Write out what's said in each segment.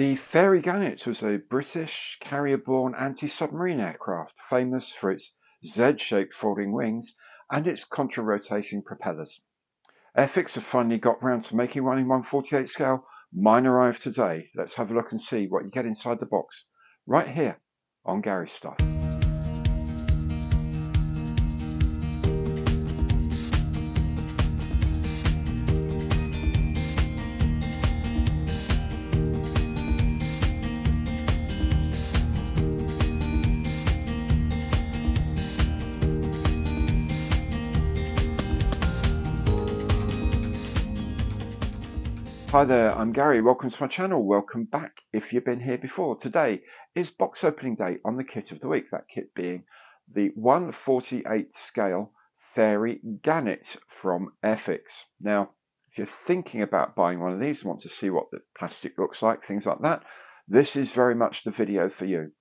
The Fairey Gannet was a British carrier-borne anti-submarine aircraft, famous for its Z-shaped folding wings and its contra-rotating propellers. Airfix have finally got round to making one in 1/48 scale. Mine arrived today. Let's have a look and see what you get inside the box, right here on Gary's Stuff. Hi there, I'm Gary. Welcome to my channel. Welcome back if you've been here before. Today is box opening day on the kit of the week, that kit being the 1/48 scale Fairey Gannet from Airfix. Now, if you're thinking about buying one of these and want to see what the plastic looks like, things like that, this is very much the video for you.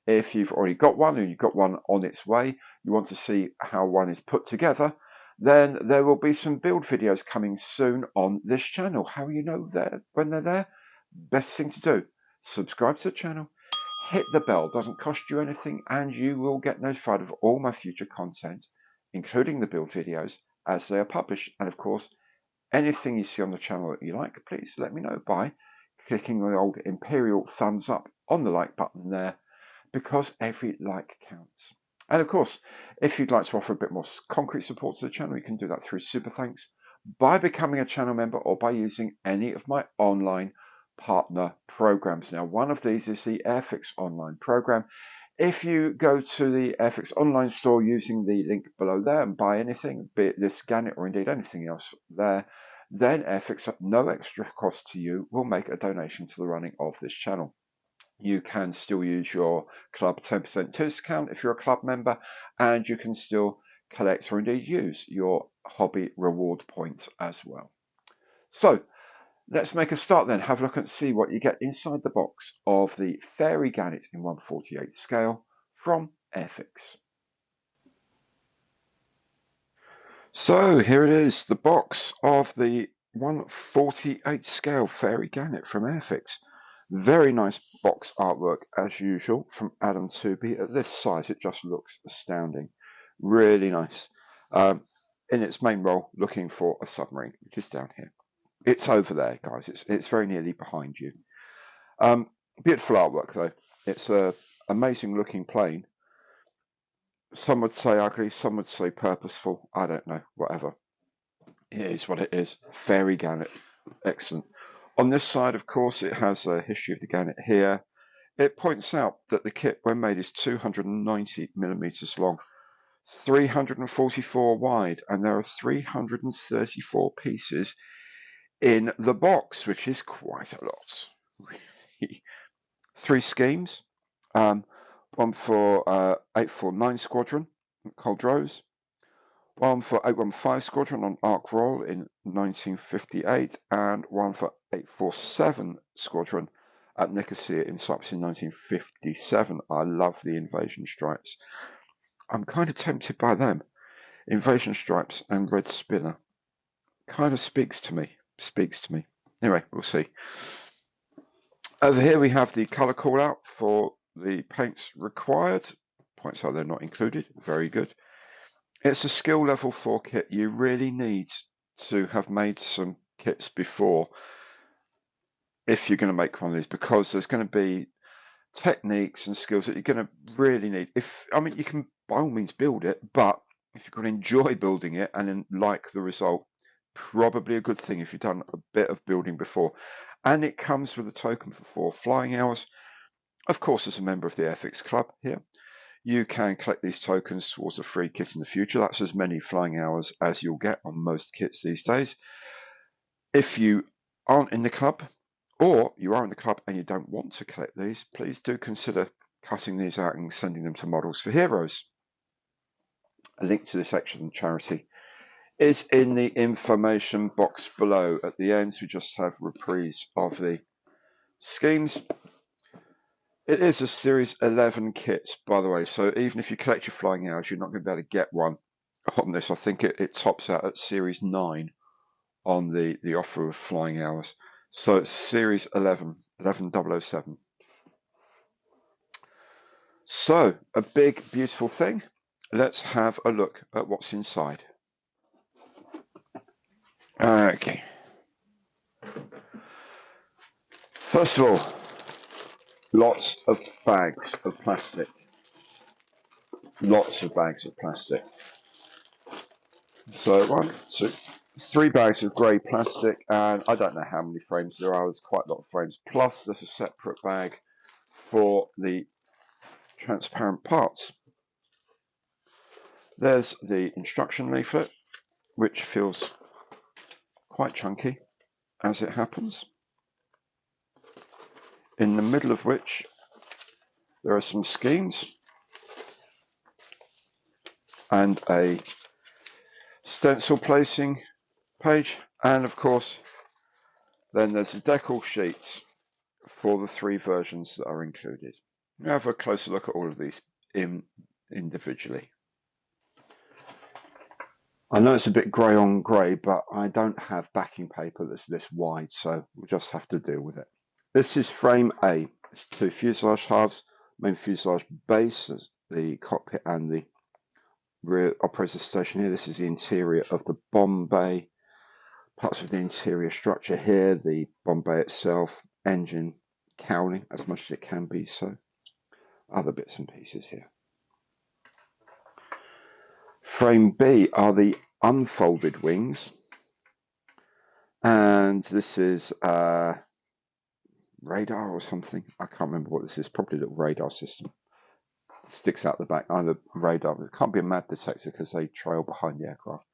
If you've already got one and you've got one on its way, you want to see how one is put together, then there will be some build videos coming soon on this channel. How you know when they're there? Best thing to do, subscribe to the channel, hit the bell, doesn't cost you anything, and you will get notified of all my future content, including the build videos as they are published. And of course, anything you see on the channel that you like, please let me know by clicking the old imperial thumbs up on the like button there, because every like counts. And of course, if you'd like to offer a bit more concrete support to the channel, you can do that through Super Thanks, by becoming a channel member, or by using any of my online partner programs. Now, one of these is the Airfix online program. If you go to the Airfix online store using the link below there and buy anything, be it this Gannet or indeed anything else there, then Airfix at no extra cost to you will make a donation to the running of this channel. You can still use your club 10% discount if you're a club member, and you can still collect or indeed use your hobby reward points as well. So let's make a start then. Have a look and see what you get inside the box of the Fairey Gannet in 1/48 scale from Airfix. So here it is, the box of the 1/48 scale Fairey Gannet from Airfix. Very nice box artwork as usual from Adam Uppbeat. At this size, it just looks astounding. Really nice. In its main role, looking for a submarine, which is down here. It's over there, guys. It's very nearly behind you. Beautiful artwork, though. It's a amazing looking plane. Some would say ugly, some would say purposeful. I don't know. Whatever. It is what it is. Fairey Gannet. Excellent. On this side, of course, it has a history of the Gannet here. It points out that the kit, when made, is 290 millimeters long, 344 wide, and there are 334 pieces in the box, which is quite a lot. 3 schemes, one for 849 Squadron, Coldrose, one for 815 Squadron on Ark Royal in 1958, and one for 847 Squadron at Nicosia in Cyprus in 1957. I love the invasion stripes. I'm kind of tempted by them. Invasion stripes and red spinner. Kind of speaks to me. Anyway, we'll see. Over here we have the colour call out for the paints required. Points out they're not included. Very good. It's a skill level 4 kit. You really need to have made some kits before if you're going to make one of these, because there's going to be techniques and skills that you're going to really need. You can by all means build it, but if you're going to enjoy building it and then like the result, probably a good thing if you've done a bit of building before. And it comes with a token for 4 flying hours. Of course, as a member of the Airfix Club here, you can collect these tokens towards a free kit in the future. That's as many flying hours as you'll get on most kits these days. If you aren't in the club, or you are in the club and you don't want to collect these, please do consider cutting these out and sending them to Models for Heroes. A link to this excellent charity is in the information box below. At the end, we just have reprise of the schemes. It is a Series 11 kit, by the way, so even if you collect your flying hours, you're not going to be able to get one on this. I think it tops out at Series 9 on the offer of flying hours. So it's Series 11 11007. So, a big, beautiful thing. Let's have a look at what's inside. Okay. First of all, lots of bags of plastic. Lots of bags of plastic. So 1, 2, 3 bags of grey plastic, and I don't know how many frames there are. There's quite a lot of frames. Plus, there's a separate bag for the transparent parts. There's the instruction leaflet, which feels quite chunky as it happens, in the middle of which there are some schemes and a stencil placing page, and of course then there's the decal sheets for the 3 versions that are included. We'll have a closer look at all of these individually. I know it's a bit grey on grey, but I don't have backing paper that's this wide, so we'll just have to deal with it. This is frame A. It's 2 fuselage halves, main fuselage base, the cockpit and the rear operator station here. This is the interior of the bomb bay. Parts of the interior structure here, the bomb bay itself, engine cowling as much as it can be, so other bits and pieces here. Frame B are the unfolded wings, and this is radar or something. I can't remember what this is. Probably the radar system. It sticks out the back. Either radar. It can't be a mad detector because they trail behind the aircraft.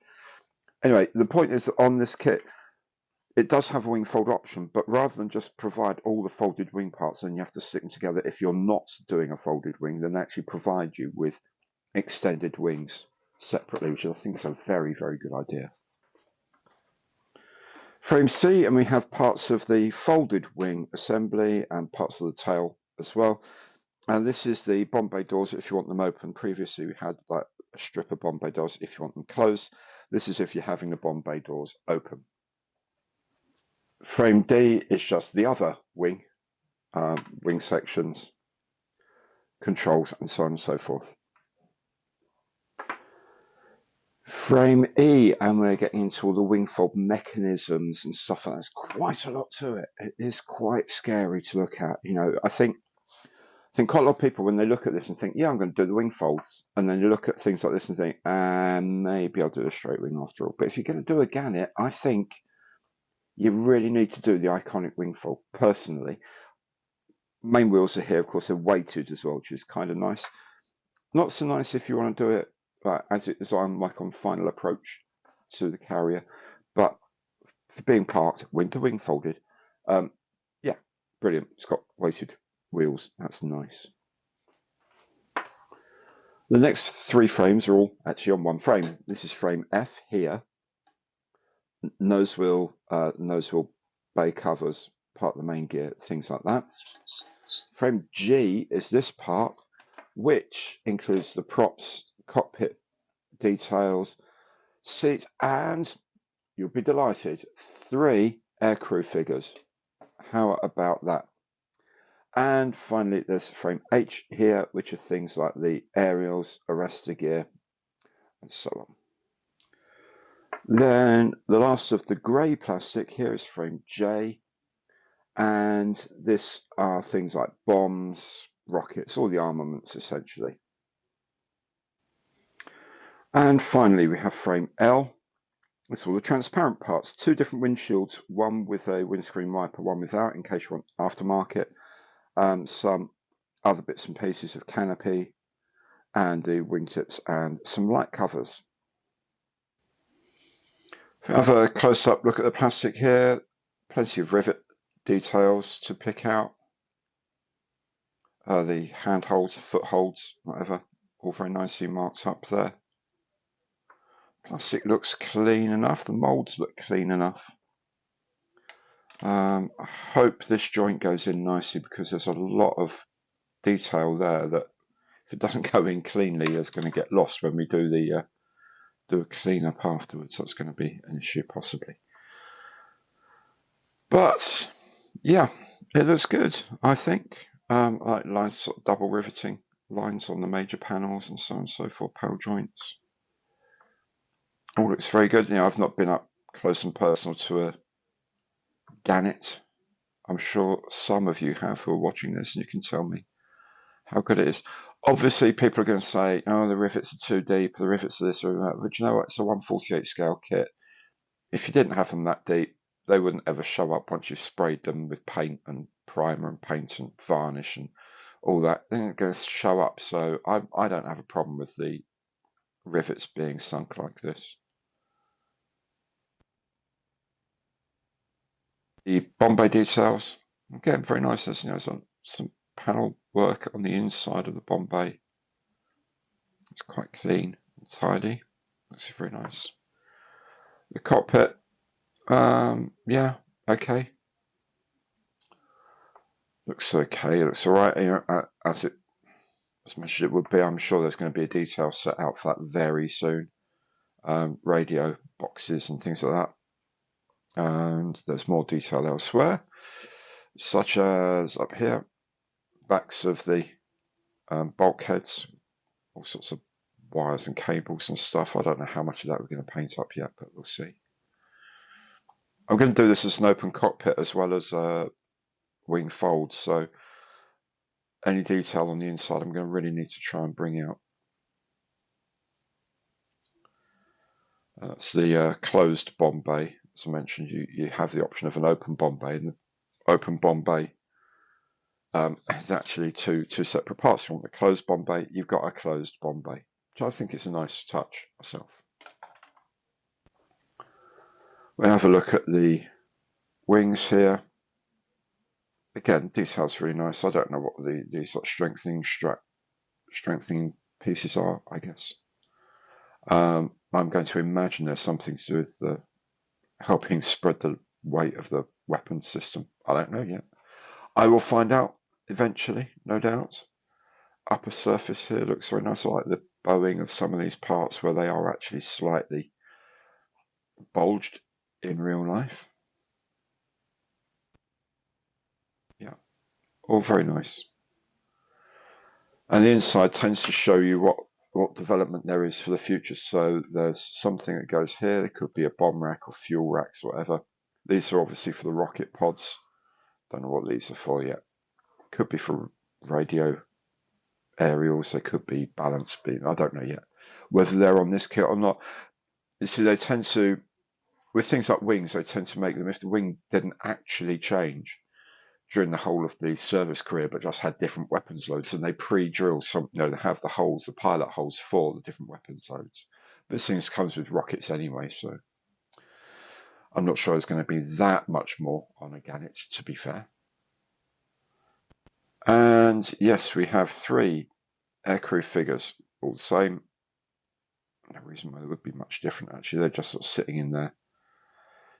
Anyway, the point is that on this kit, it does have a wing fold option, but rather than just provide all the folded wing parts and you have to stick them together if you're not doing a folded wing, then they actually provide you with extended wings separately, which I think is a very, very good idea. Frame C, and we have parts of the folded wing assembly and parts of the tail as well. And this is the bomb bay doors if you want them open. Previously we had like a strip of bomb bay doors if you want them closed. This is if you're having the bomb bay doors open. Frame D is just the other wing, wing sections, controls, and so on and so forth. Frame E, and we're getting into all the wing fold mechanisms and stuff like that. There's quite a lot to it. It is quite scary to look at. You know, I think quite a lot of people, when they look at this and think, yeah, I'm going to do the wing folds, and then you look at things like this and think, maybe I'll do a straight wing after all. But if you're going to do a Gannet, I think you really need to do the iconic wing fold, personally. Main wheels are here, of course, they're weighted as well, which is kind of nice. Not so nice if you want to do it as I'm like on final approach to the carrier, but for being parked with the wing folded, yeah, brilliant. It's got weighted wheels, that's nice. The next 3 frames are all actually on one frame. This is frame F here, nose wheel bay covers, part of the main gear, things like that. Frame G is this part, which includes the props, cockpit details, seat, and you'll be delighted, 3 aircrew figures. How about that? And finally, there's frame H here, which are things like the aerials, arrestor gear, and so on. Then the last of the grey plastic here is frame J, and this are things like bombs, rockets, all the armaments essentially. And finally we have frame L. It's all the transparent parts, 2 different windshields, one with a windscreen wiper, one without, in case you want aftermarket. Some other bits and pieces of canopy and the wingtips and some light covers. If we have a close-up look at the plastic here, plenty of rivet details to pick out. The handholds, footholds, whatever, all very nicely marked up there. Plastic looks clean enough, the moulds look clean enough. I hope this joint goes in nicely because there's a lot of detail there that if it doesn't go in cleanly is going to get lost when we do the do a clean up afterwards. That's going to be an issue possibly. But yeah, It looks good, I think. Like lines, sort of double riveting lines on the major panels and so on and so forth, panel joints. All looks very good. You know, I've not been up close and personal to a Gannet. I'm sure some of you have who are watching this, and you can tell me how good it is. Obviously, people are going to say, oh, the rivets are too deep, the rivets are this or that. But you know what? It's a 1/48 scale kit. If you didn't have them that deep, they wouldn't ever show up once you've sprayed them with paint and primer and paint and varnish and all that. They're going to show up. So I don't have a problem with the rivets being sunk like this. The Bombay details, again, very nice. There's, you know, some panel work on the inside of the Bombay. It's quite clean and tidy. Looks very nice. The cockpit, yeah, okay. Looks okay. It looks all right. You know, as much as it would be, I'm sure there's going to be a detail set out for that very soon. Radio boxes and things like that. And there's more detail elsewhere, such as up here, backs of the bulkheads, all sorts of wires and cables and stuff. I don't know how much of that we're going to paint up yet, but we'll see. I'm going to do this as an open cockpit as well as wing folds, so any detail on the inside I'm going to really need to try and bring out. That's the closed bomb bay. As I mentioned, you have the option of an open bomb bay, and the open bomb bay has actually two separate parts. If you want the closed bomb bay, you've got a closed bomb bay, which I think is a nice touch myself. We'll have a look at the wings here. Again, details really nice. I don't know what the sort of strengthening pieces are, I guess. I'm going to imagine there's something to do with helping spread the weight of the weapon system. I don't know yet. I will find out eventually, no doubt. Upper surface here looks very nice. I like the bowing of some of these parts where they are actually slightly bulged in real life. Yeah, all very nice. And the inside tends to show you what development there is for the future. So there's something that goes here. There could be a bomb rack or fuel racks or whatever. These are obviously for the rocket pods. Don't know what these are for yet. Could be for radio aerials. They could be balance beam. I don't know yet whether they're on this kit or not. You see, they tend to, with things like wings, they tend to make them, if the wing didn't actually change during the whole of the service career, but just had different weapons loads, and they pre-drill some, you know, they have the holes, the pilot holes for the different weapons loads. But this thing comes with rockets anyway, so I'm not sure there's going to be that much more on a Gannet, to be fair. And yes, we have 3 aircrew figures, all the same. No reason why they would be much different, actually. They're just sort of sitting in there.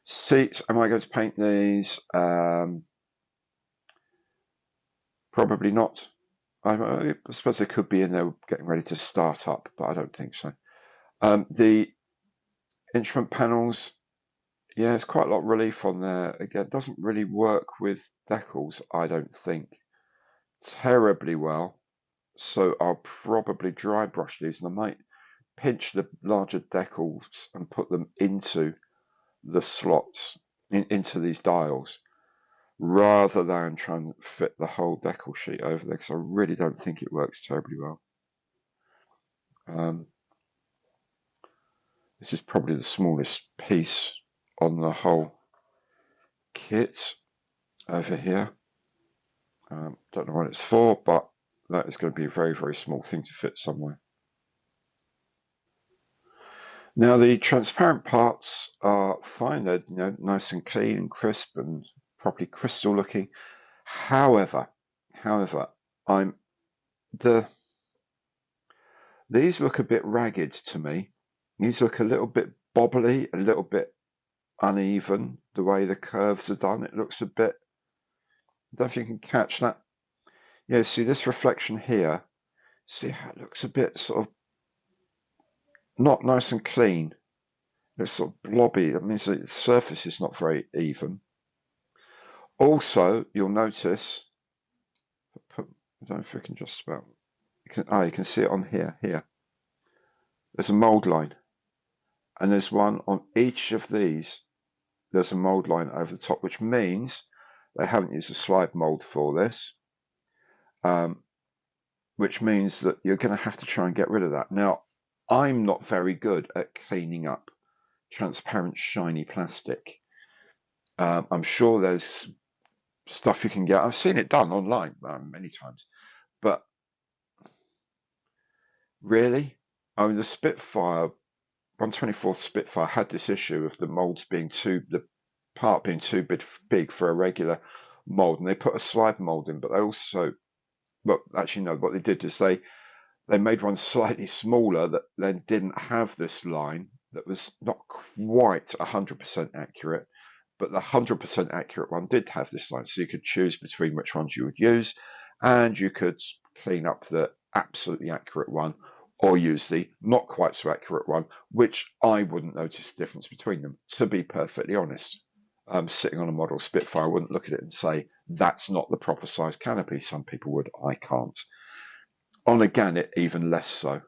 Seats, am I going to paint these? Probably not. I suppose they could be in there getting ready to start up, but I don't think so. The instrument panels, yeah, there's quite a lot of relief on there. Again, it doesn't really work with decals, I don't think, terribly well. So I'll probably dry brush these, and I might pinch the larger decals and put them into the slots, into these dials, rather than try and fit the whole decal sheet over there, because I really don't think it works terribly well. This is probably the smallest piece on the whole kit over here. Don't know what it's for, but that is going to be a very, very small thing to fit somewhere. Now the transparent parts are fine. They're, you know, nice and clean and crisp and properly crystal looking. However, these look a bit ragged to me. These look a little bit bobbly, a little bit uneven, the way the curves are done. It looks a bit, I don't know if you can catch that. Yeah, see this reflection here, see how it looks a bit sort of not nice and clean. It's sort of blobby. That means the surface is not very even. Also, you'll notice, I don't know if we can just about, you can see it on here. There's a mold line, and there's one on each of these. There's a mold line over the top, which means they haven't used a slide mold for this, which means that you're going to have to try and get rid of that. Now, I'm not very good at cleaning up transparent, shiny plastic. I'm sure there's stuff you can get. I've seen it done online many times, but really, I mean, the Spitfire 1/24 Spitfire had this issue of the molds being the part being too big for a regular mold, and they put a slide mold in, but they also, well, actually no, what they did is they made one slightly smaller that then didn't have this line that was not quite 100% accurate, but the 100% accurate one did have this line, so you could choose between which ones you would use, and you could clean up the absolutely accurate one or use the not quite so accurate one, which I wouldn't notice the difference between them, to be perfectly honest. Sitting on a model Spitfire, I wouldn't look at it and say, that's not the proper size canopy. Some people would, I can't. On a Gannet, even less so.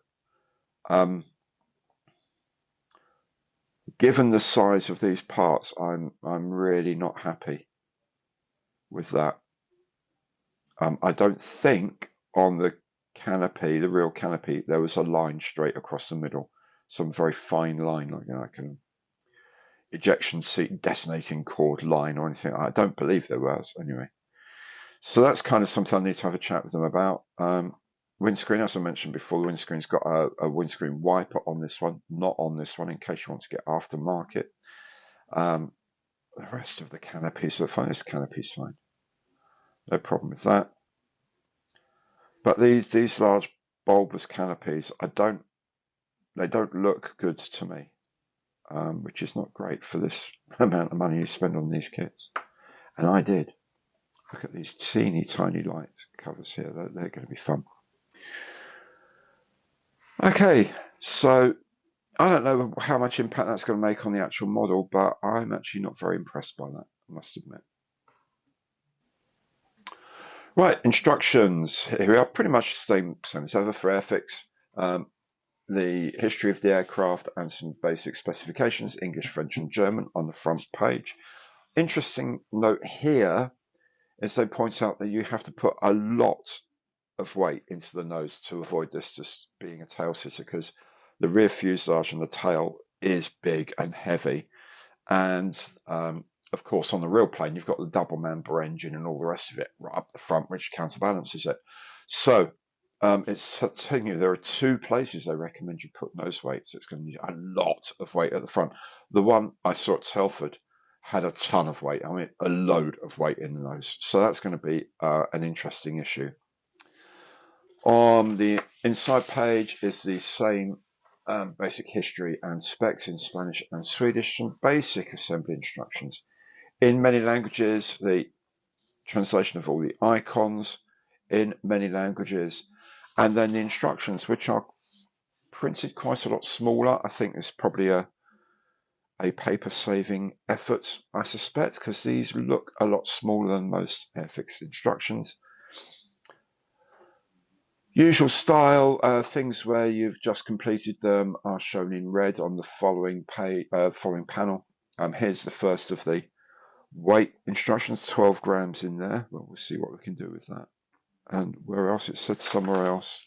Given the size of these parts, I'm really not happy with that. I don't think on the canopy, the real canopy, there was a line straight across the middle, some very fine line, like an ejection seat detonating cord line or anything. I don't believe there was, anyway. So that's kind of something I need to have a chat with them about. Windscreen, as I mentioned before, the windscreen's got a windscreen wiper on this one, not on this one, in case you want to get aftermarket. The rest of the canopy, so this canopy's fine. No problem with that. But these large bulbous canopies, they don't look good to me, which is not great for this amount of money you spend on these kits. And I did. Look at these teeny tiny light covers here. They're going to be fun. Okay, so I don't know how much impact that's going to make on the actual model, but I'm actually not very impressed by that, I must admit. Right, instructions. Here we are, pretty much the same as ever for Airfix. The history of the aircraft and some basic specifications, English, French and German on the front page. Interesting note here is they point out that you have to put a lot of weight into the nose to avoid this just being a tail sitter, because the rear fuselage and the tail is big and heavy, and of course on the real plane you've got the double member engine and all the rest of it right up the front, which counterbalances it. So it's telling you there are two places they recommend you put nose weight, so it's going to need a lot of weight at the front. The one I saw at Telford had a ton of weight, I mean a load of weight in the nose, so that's going to be an interesting issue. On the inside page is the same basic history and specs in Spanish and Swedish, some basic assembly instructions. In many languages, the translation of all the icons in many languages, and then the instructions, which are printed quite a lot smaller. I think it's probably a paper saving effort, I suspect, because these look a lot smaller than most Airfix instructions. Usual style, things where you've just completed them are shown in red on the following panel. Here's the first of the weight instructions, 12 grams in there. Well, we'll see what we can do with that. And where else? It said somewhere else.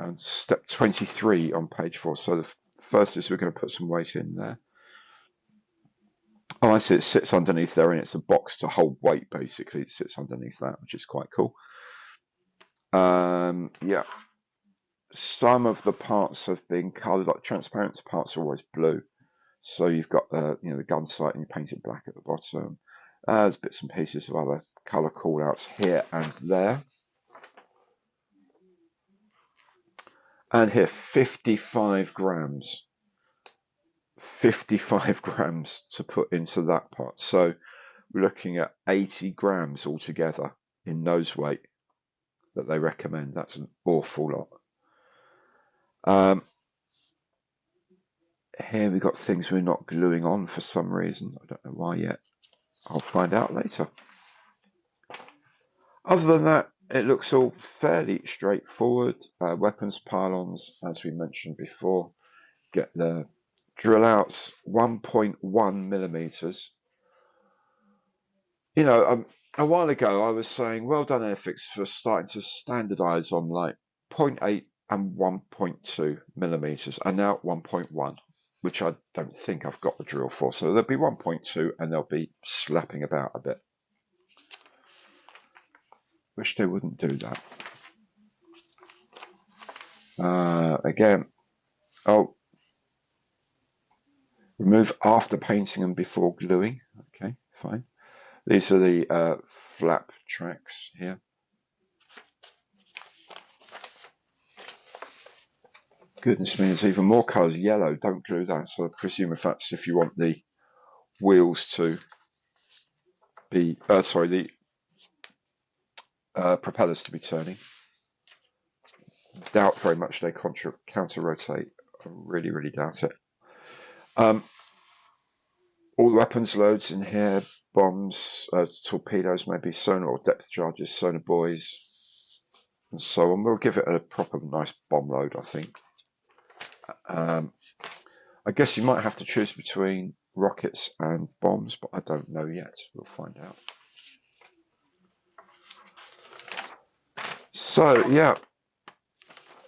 And step 23 on page 4. So the first is we're going to put some weight in there. Oh, I see, it sits underneath there, and it's a box to hold weight, basically. It sits underneath that, which is quite cool. Yeah. Some of the parts have been coloured, like transparent parts are always blue. So you've got the gun sight and you paint it black at the bottom. There's bits and pieces of other colour call-outs here and there. And here, 55 grams. 55 grams to put into that part. So we're looking at 80 grams altogether in nose weight that they recommend. That's an awful lot. Here we've got things we're not gluing on for some reason. I don't know why yet. I'll find out later. Other than that, it looks all fairly straightforward. Weapons pylons, as we mentioned before, get the drill outs 1.1 millimeters. You know, a while ago I was saying, well done Airfix for starting to standardize on like 0.8 and 1.2 millimeters, and now 1.1, which I don't think I've got the drill for. So there'll be 1.2 and they'll be slapping about a bit. Wish they wouldn't do that. Again, remove after painting and before gluing. Okay, fine. These are the flap tracks here. Goodness me, there's even more colours. Yellow, don't glue that. So I presume if that's if you want the wheels to be, the propellers to be turning. Doubt very much they counter-rotate. I really, really doubt it. All the weapons loads in here, bombs, torpedoes, maybe sonar or depth charges, sonar buoys, and so on. We'll give it a proper nice bomb load, I think. I guess you might have to choose between rockets and bombs, but I don't know yet. We'll find out. So, yeah,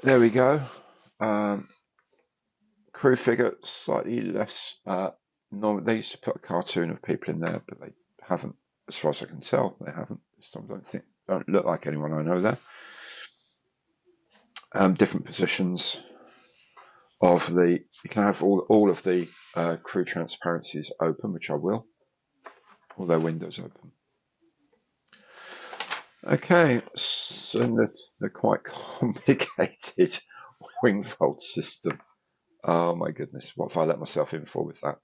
there we go. Crew figure, slightly less. They used to put a cartoon of people in there, but they haven't, as far as I can tell. They haven't. This time, don't look like anyone I know there. Different positions of the. You can have all of the crew transparencies open, which I will. All their windows open. Okay, so they're quite complicated wing fold system. Oh my goodness, what have I let myself in for with that?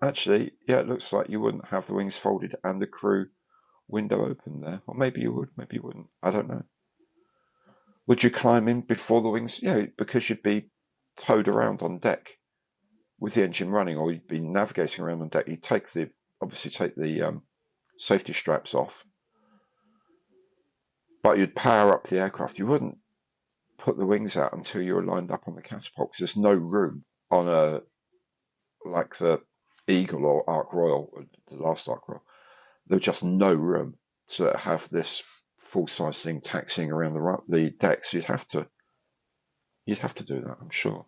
Actually, yeah, it looks like you wouldn't have the wings folded and the crew window open there. Or maybe you would, maybe you wouldn't. I don't know. Would you climb in before the wings? Yeah, because you'd be towed around on deck with the engine running, or you'd be navigating around on deck. You'd obviously take the safety straps off, but you'd power up the aircraft. You wouldn't put the wings out until you were lined up on the catapult, because there's no room on like the Eagle or Ark Royal, the last Ark Royal. There's just no room to have this full-size thing taxiing around the decks. You'd have to do that, I'm sure.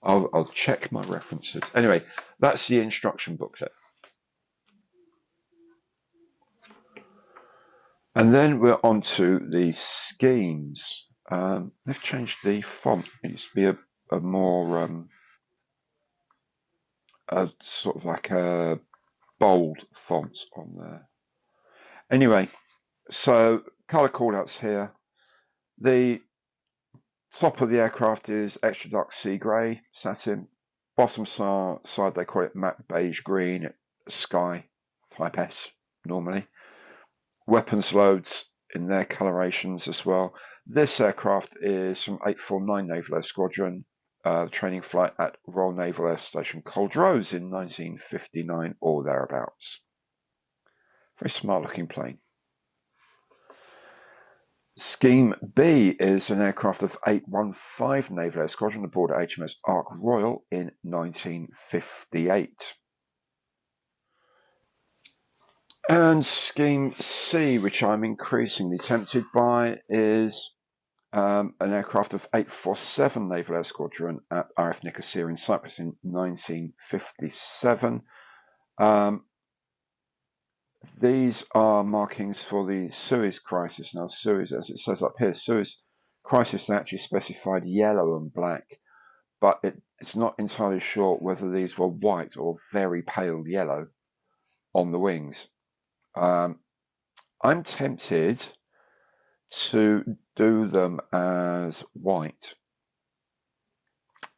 I'll check my references. Anyway, that's the instruction booklet. And then we're on to the schemes. They've changed the font. It used to be a more sort of like a bold font on there. Anyway, so color callouts here. The top of the aircraft is extra dark sea grey satin. Bottom side they call it matte beige green, sky type S normally. Weapons loads in their colorations as well. This aircraft is from 849 Naval Air Squadron, training flight at Royal Naval Air Station Culdrose in 1959 or thereabouts. Very smart looking plane. Scheme B is an aircraft of 815 Naval Air Squadron aboard HMS Ark Royal in 1958. And Scheme C, which I'm increasingly tempted by, is an aircraft of 847 Naval Air Squadron at RF Nicosia in Cyprus in 1957. These are markings for the Suez crisis. Now, Suez, as it says up here, Suez crisis actually specified yellow and black, but it's not entirely sure whether these were white or very pale yellow on the wings. I'm tempted to do them as white.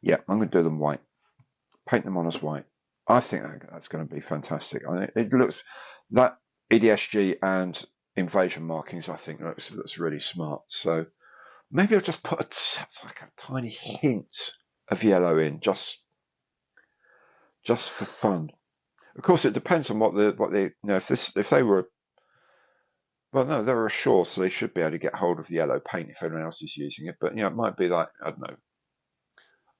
Yeah, I'm going to do them white. Paint them on as white. I think that's going to be fantastic. I mean, it looks that EDSG and invasion markings. I think that's really smart. So maybe I'll just put like a tiny hint of yellow in, just for fun. Of course, it depends on what they you know if they were, well, no, they're ashore, so they should be able to get hold of the yellow paint if anyone else is using it. But you know, it might be like, I don't know,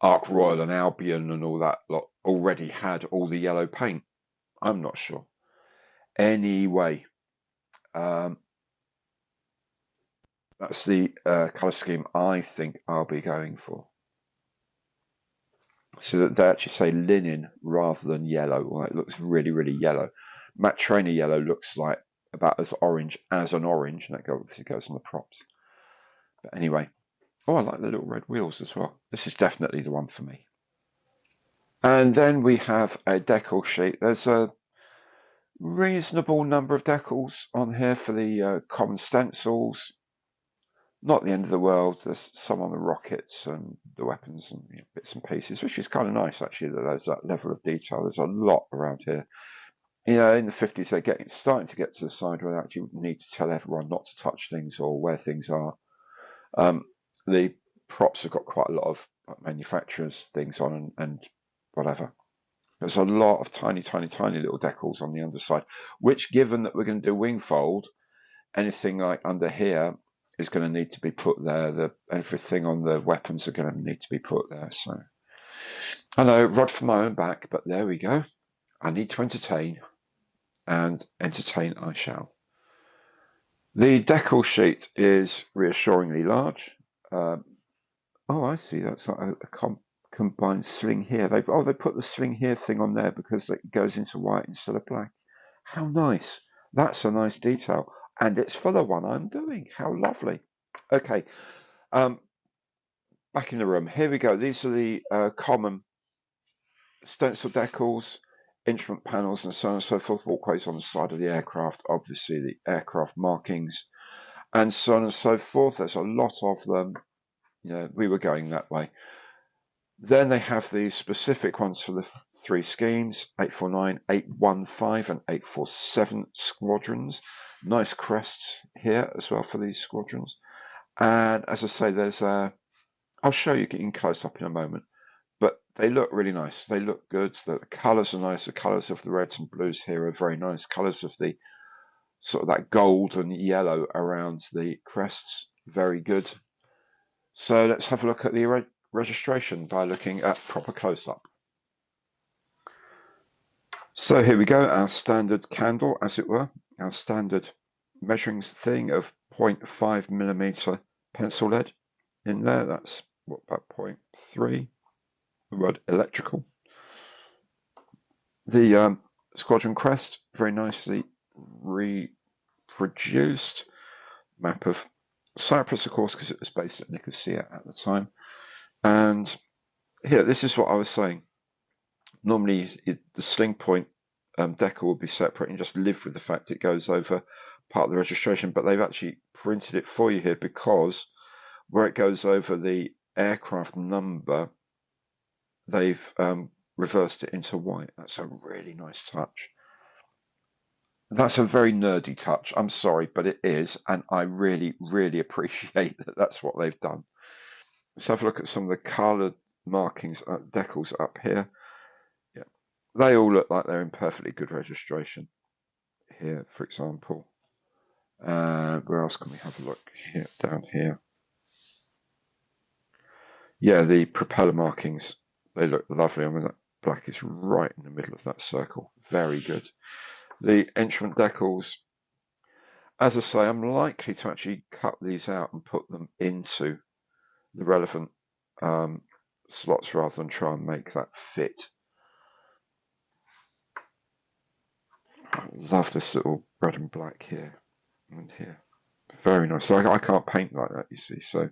Ark Royal and Albion and all that lot already had all the yellow paint. I'm not sure. Anyway, um, that's the colour scheme I think I'll be going for. So that they actually say linen rather than yellow. Well, it looks really, really yellow. Matte Trainer yellow looks like about as orange as an orange, and that obviously goes on the props. But anyway, oh, I like the little red wheels as well. This is definitely the one for me. And then we have a decal sheet. There's a reasonable number of decals on here for the common stencils. Not the end of the world. There's some on the rockets and the weapons and bits and pieces, which is kind of nice actually that there's that level of detail. There's a lot around here. You know, in the 50s, they're starting to get to the side where they actually need to tell everyone not to touch things or where things are. The props have got quite a lot of manufacturers' things on and whatever. There's a lot of tiny, tiny, tiny little decals on the underside, which, given that we're going to do wing fold, anything like under here is going to need to be put there. Everything on the weapons are going to need to be put there. So I know, rod for my own back, but there we go. I need to entertain, and entertain I shall. The decal sheet is reassuringly large. Oh, I see. That's like a combined sling here. They put the sling here thing on there because it goes into white instead of black. How nice. That's a nice detail. And it's for the one I'm doing. How lovely. Okay. Back in the room. Here we go. These are the common stencil decals, instrument panels, and so on and so forth. Walkways on the side of the aircraft. Obviously, the aircraft markings, and so on and so forth. There's a lot of them. You know, we were going that way. Then they have the specific ones for the three schemes, 849, 815, and 847 squadrons. Nice crests here as well for these squadrons. And as I say, there's I'll show you in close up in a moment, but they look really nice. They look good. The colours are nice. The colours of the reds and blues here are very nice. Colours of the sort of that gold and yellow around the crests, very good. So let's have a look at the registration by looking at proper close-up. So here we go, our standard candle, as it were, our standard measuring thing of 0.5mm pencil lead in there. That's what, about 0.3. The word electrical. The squadron crest, very nicely reproduced. Map of Cyprus, of course, because it was based at Nicosia at the time. And here, this is what I was saying. Normally, the sling point decal will be separate and just live with the fact it goes over part of the registration, but they've actually printed it for you here because where it goes over the aircraft number, they've reversed it into white. That's a really nice touch. That's a very nerdy touch. I'm sorry, but it is, and I really, really appreciate that that's what they've done. Let's have a look at some of the coloured markings, decals up here. Yeah, they all look like they're in perfectly good registration. Here, for example. Where else can we have a look? Here, down here. Yeah, the propeller markings, they look lovely. I mean, that black is right in the middle of that circle. Very good. The instrument decals, as I say, I'm likely to actually cut these out and put them into the relevant slots rather than try and make that fit. I love this little red and black here and here. Very nice. So I can't paint like that, you see. So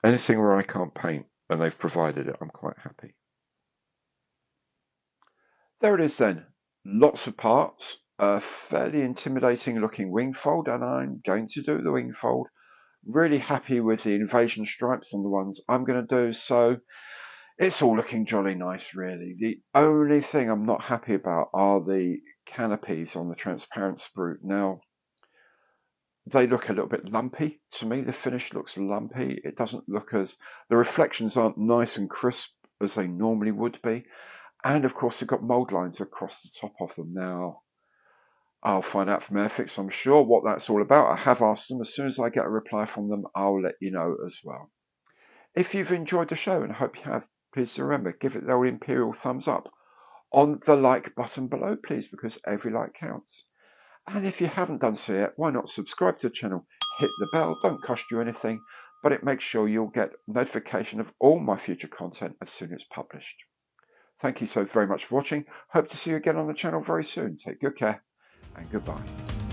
anything where I can't paint and they've provided it, I'm quite happy. There it is then. Lots of parts. A fairly intimidating looking wing fold, and I'm going to do the wing fold. Really happy with the invasion stripes on the ones I'm going to do, so it's all looking jolly nice, really. The only thing I'm not happy about are the canopies on the transparent sprue. Now, they look a little bit lumpy to me. The finish looks lumpy. It doesn't look as, the reflections aren't nice and crisp as they normally would be. And of course, they've got mold lines across the top of them. Now, I'll find out from Airfix, I'm sure, what that's all about. I have asked them. As soon as I get a reply from them, I'll let you know as well. If you've enjoyed the show, and I hope you have, please remember, give it the old imperial thumbs up on the like button below, please, because every like counts. And if you haven't done so yet, why not subscribe to the channel, hit the bell, don't cost you anything, but it makes sure you'll get notification of all my future content as soon as it's published. Thank you so very much for watching. Hope to see you again on the channel very soon. Take good care and goodbye.